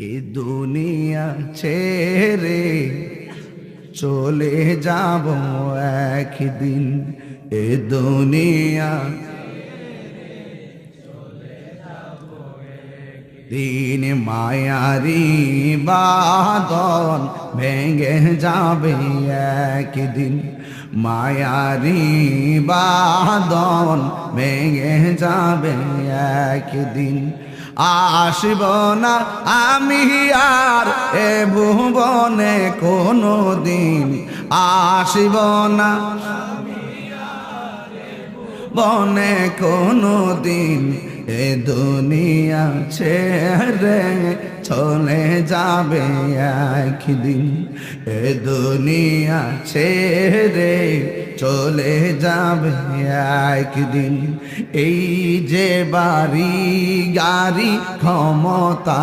এ দুনিয়া ছেড়ে চলে যাব একদিন। এ দুনিয়া দিন মায়ারি বাঁধন ভেঙে যাবে একদিন। মায়ারি বাঁধন ভেঙে যাবে একদিন। আসব না আমি আর এ ভুবনে কোনো দিন। আসব না বনে কোনো দিন। এ দুনিয়া ছেড়ে চলে যাবে একদিন। এ দুনিয়া ছেড়ে চলে যাবে একদিন। এই যে বাড়ি গাড়ি ক্ষমতা